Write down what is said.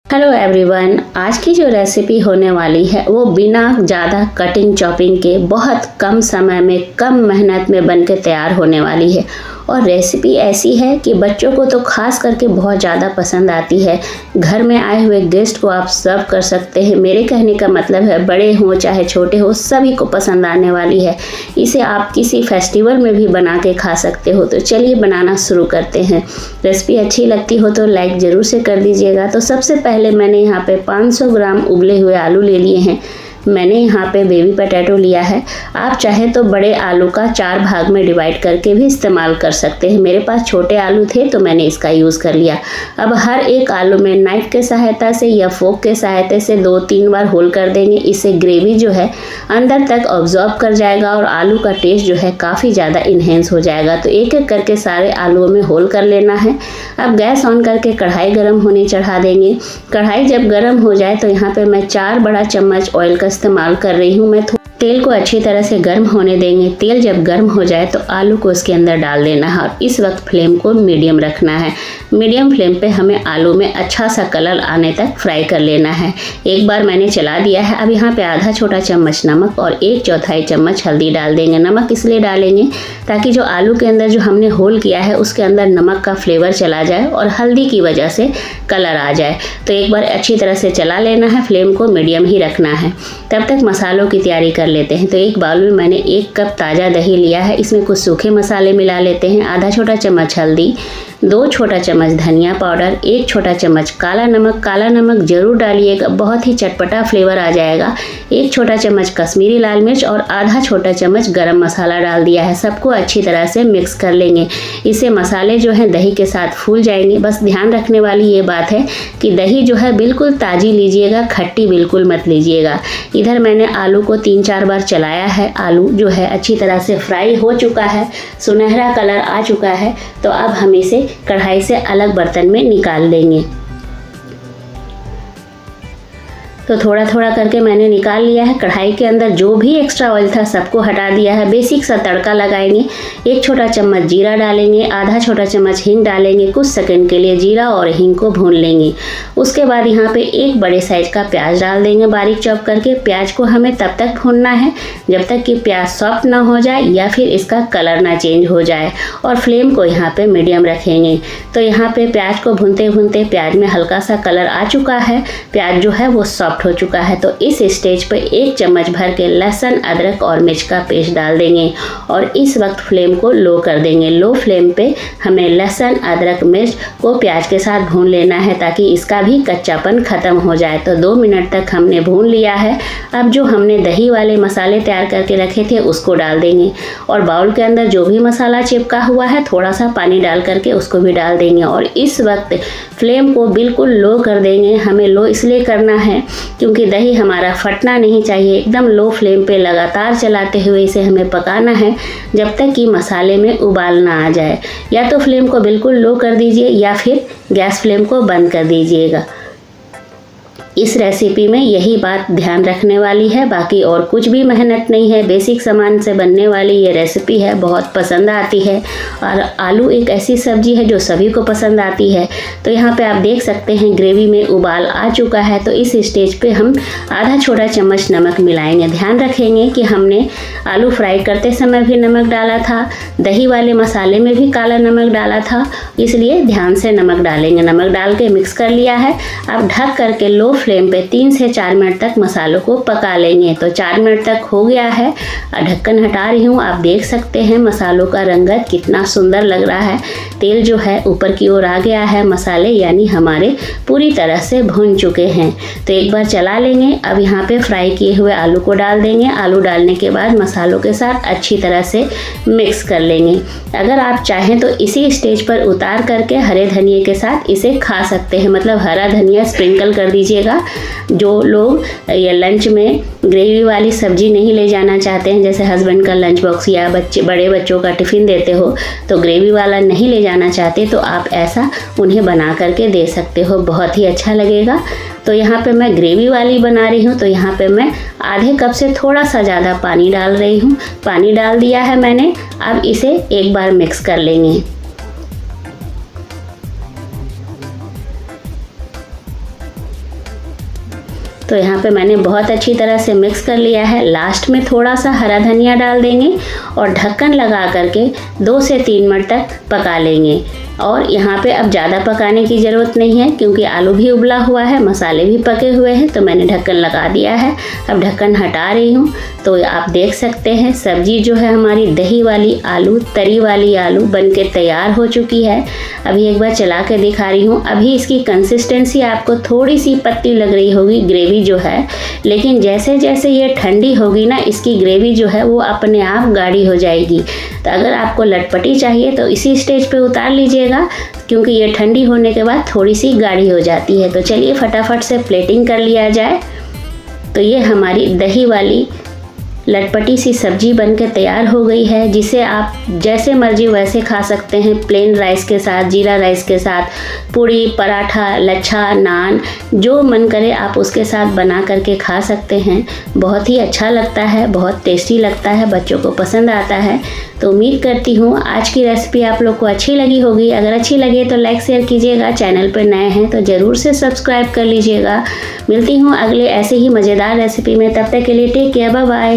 Hello everyone, आज की जो रेसिपी होने वाली है वो बिना ज़्यादा कटिंग चॉपिंग के बहुत कम समय में कम मेहनत में बनके तैयार होने वाली है। और रेसिपी ऐसी है कि बच्चों को तो खास करके बहुत ज़्यादा पसंद आती है। घर में आए हुए गेस्ट को आप सर्व कर सकते हैं। मेरे कहने का मतलब है बड़े हों चाहे छोटे हो सभी को पसंद आने वाली है। इसे आप किसी फेस्टिवल में भी बना के खा सकते हो। तो चलिए बनाना शुरू करते हैं। रेसिपी अच्छी लगती हो तो लाइक ज़रूर से कर दीजिएगा। तो सबसे पहले मैंने यहाँ पे 500 ग्राम उबले हुए आलू ले लिए हैं। मैंने यहाँ पे बेबी पोटैटो लिया है। आप चाहें तो बड़े आलू का 4 भाग में डिवाइड करके भी इस्तेमाल कर सकते हैं। मेरे पास छोटे आलू थे तो मैंने इसका यूज़ कर लिया। अब हर एक आलू में नाइफ के सहायता से या फोक के सहायता से 2-3 बार होल कर देंगे। इससे ग्रेवी जो है अंदर तक ऑब्जॉर्ब कर जाएगा और आलू का टेस्ट जो है काफ़ी ज़्यादा इन्हेंस हो जाएगा। तो एक एक करके सारे आलूओं में होल कर लेना है। अब गैस ऑन करके कढ़ाई गर्म होने चढ़ा देंगे। कढ़ाई जब गर्म हो जाए तो यहाँ पे मैं 4 बड़ा चम्मच ऑयल का इस्तेमाल कर रही हूँ। मैं तेल को अच्छी तरह से गर्म होने देंगे। तेल जब गर्म हो जाए तो आलू को इसके अंदर डाल देना है और इस वक्त फ्लेम को मीडियम रखना है। मीडियम फ्लेम पे हमें आलू में अच्छा सा कलर आने तक फ्राई कर लेना है। एक बार मैंने चला दिया है। अब यहाँ पे आधा छोटा चम्मच नमक और 1/4 चम्मच हल्दी डाल देंगे। नमक इसलिए डालेंगे ताकि जो आलू के अंदर जो हमने होल किया है उसके अंदर नमक का फ्लेवर चला जाए और हल्दी की वजह से कलर आ जाए। तो एक बार अच्छी तरह से चला लेना है। फ्लेम को मीडियम ही रखना है। तब तक मसालों की तैयारी कर लेते हैं। तो एक बाउल में मैंने 1 कप ताज़ा दही लिया है। इसमें कुछ सूखे मसाले मिला लेते हैं। आधा छोटा चम्मच हल्दी, 2 छोटा चम्मच धनिया पाउडर, 1 छोटा चम्मच काला नमक। काला नमक जरूर डालिएगा, बहुत ही चटपटा फ्लेवर आ जाएगा। 1 छोटा चम्मच कश्मीरी लाल मिर्च और आधा छोटा चम्मच गरम मसाला डाल दिया है। सबको अच्छी तरह से मिक्स कर लेंगे। इससे मसाले जो हैं दही के साथ फूल जाएंगे। बस ध्यान रखने वाली ये बात है कि दही जो है बिल्कुल ताज़ी लीजिएगा, खट्टी बिल्कुल मत लीजिएगा। इधर मैंने आलू को 3-4 बार चलाया है। आलू जो है अच्छी तरह से फ्राई हो चुका है, सुनहरा कलर आ चुका है। तो अब हम इसे कढ़ाई से अलग बर्तन में निकाल देंगे। तो थोड़ा थोड़ा करके मैंने निकाल लिया है। कढ़ाई के अंदर जो भी एक्स्ट्रा ऑयल था सबको हटा दिया है। बेसिक सा तड़का लगाएंगे। 1 छोटा चम्मच जीरा डालेंगे, आधा छोटा चम्मच हींग डालेंगे। कुछ सेकंड के लिए जीरा और हींग को भून लेंगे। उसके बाद यहाँ पे 1 बड़े साइज का प्याज डाल देंगे बारीक चॉप करके। प्याज को हमें तब तक भूनना है जब तक कि प्याज सॉफ्ट ना हो जाए या फिर इसका कलर ना चेंज हो जाए। और फ्लेम को यहाँ पे मीडियम रखेंगे। तो यहाँ पे प्याज को भूनते भूनते प्याज में हल्का सा कलर आ चुका है। प्याज जो है वो सॉफ्ट हो चुका है। तो इस स्टेज पे 1 चम्मच भर के लहसुन अदरक और मिर्च का पेस्ट डाल देंगे और इस वक्त फ्लेम को लो कर देंगे। लो फ्लेम पे हमें लहसुन अदरक मिर्च को प्याज के साथ भून लेना है ताकि इसका भी कच्चापन खत्म हो जाए। तो 2 मिनट तक हमने भून लिया है। अब जो हमने दही वाले मसाले तैयार करके रखे थे उसको डाल देंगे और बाउल के अंदर जो भी मसाला चिपका हुआ है थोड़ा सा पानी डाल करके उसको भी डाल देंगे और इस वक्त फ्लेम को बिल्कुल लो कर देंगे। हमें लो इसलिए करना है क्योंकि दही हमारा फटना नहीं चाहिए। एकदम लो फ्लेम पे लगातार चलाते हुए इसे हमें पकाना है जब तक कि मसाले में उबाल ना आ जाए। या तो फ्लेम को बिल्कुल लो कर दीजिए या फिर गैस फ्लेम को बंद कर दीजिएगा। इस रेसिपी में यही बात ध्यान रखने वाली है, बाकी और कुछ भी मेहनत नहीं है। बेसिक सामान से बनने वाली ये रेसिपी है, बहुत पसंद आती है और आलू एक ऐसी सब्जी है जो सभी को पसंद आती है। तो यहाँ पे आप देख सकते हैं ग्रेवी में उबाल आ चुका है। तो इस स्टेज पे हम आधा छोटा चम्मच नमक मिलाएंगे। ध्यान रखेंगे कि हमने आलू फ्राई करते समय भी नमक डाला था, दही वाले मसाले में भी काला नमक डाला था, इसलिए ध्यान से नमक डालेंगे। नमक डाल के मिक्स कर लिया है। अब ढक करके लो फ्लेम पे 3 से 4 मिनट तक मसालों को पका लेंगे। तो 4 मिनट तक हो गया है। ढक्कन हटा रही हूँ। आप देख सकते हैं मसालों का रंगत कितना सुंदर लग रहा है। तेल जो है ऊपर की ओर आ गया है। मसाले यानी हमारे पूरी तरह से भुन चुके हैं। तो एक बार चला लेंगे। अब यहाँ पे फ्राई किए हुए आलू को डाल देंगे। आलू डालने के बाद मसालों के साथ अच्छी तरह से मिक्स कर लेंगे। अगर आप चाहें तो इसी स्टेज पर उतार करके हरे धनिए के साथ इसे खा सकते हैं। मतलब हरा धनिया स्प्रिंकल कर दीजिएगा। जो लोग ये लंच में ग्रेवी वाली सब्जी नहीं ले जाना चाहते हैं, जैसे हस्बैंड का लंच बॉक्स या बड़े बच्चों का टिफ़िन देते हो तो ग्रेवी वाला नहीं ले जाना चाहते, तो आप ऐसा उन्हें बना करके दे सकते हो, बहुत ही अच्छा लगेगा। तो यहाँ पे मैं ग्रेवी वाली बना रही हूँ। तो यहाँ पे मैं आधे कप से थोड़ा सा ज़्यादा पानी डाल रही हूँ। पानी डाल दिया है मैंने। अब इसे एक बार मिक्स कर लेंगे। तो यहाँ पे मैंने बहुत अच्छी तरह से मिक्स कर लिया है। लास्ट में थोड़ा सा हरा धनिया डाल देंगे और ढक्कन लगा करके 2 से 3 मिनट तक पका लेंगे। और यहाँ पे अब ज़्यादा पकाने की ज़रूरत नहीं है क्योंकि आलू भी उबला हुआ है, मसाले भी पके हुए हैं, तो मैंने ढक्कन लगा दिया है। अब ढक्कन हटा रही हूँ तो आप देख सकते हैं सब्जी जो है हमारी दही वाली आलू, तरी वाली आलू बनके तैयार हो चुकी है। अभी एक बार चला के दिखा रही हूँ। अभी इसकी कंसिस्टेंसी आपको थोड़ी सी पतली लग रही होगी ग्रेवी जो है, लेकिन जैसे जैसे ये ठंडी होगी ना, इसकी ग्रेवी जो है वो अपने आप गाढ़ी हो जाएगी। तो अगर आपको लटपटी चाहिए तो इसी स्टेज पे उतार लीजिएगा क्योंकि ये ठंडी होने के बाद थोड़ी सी गाढ़ी हो जाती है। तो चलिए फटाफट से प्लेटिंग कर लिया जाए। तो ये हमारी दही वाली लटपटी सी सब्जी बनके तैयार हो गई है, जिसे आप जैसे मर्जी वैसे खा सकते हैं। प्लेन राइस के साथ, जीरा राइस के साथ, पूड़ी, पराठा, लच्छा, नान, जो मन करे आप उसके साथ बना करके खा सकते हैं। बहुत ही अच्छा लगता है, बहुत टेस्टी लगता है, बच्चों को पसंद आता है। तो उम्मीद करती हूँ आज की रेसिपी आप लोग को अच्छी लगी होगी। अगर अच्छी लगे तो लाइक शेयर कीजिएगा। चैनल पर नए हैं तो ज़रूर से सब्सक्राइब कर लीजिएगा। मिलती हूँ अगले ऐसे ही मज़ेदार रेसिपी में। तब तक के लिए टेक केयर, बाय बाय।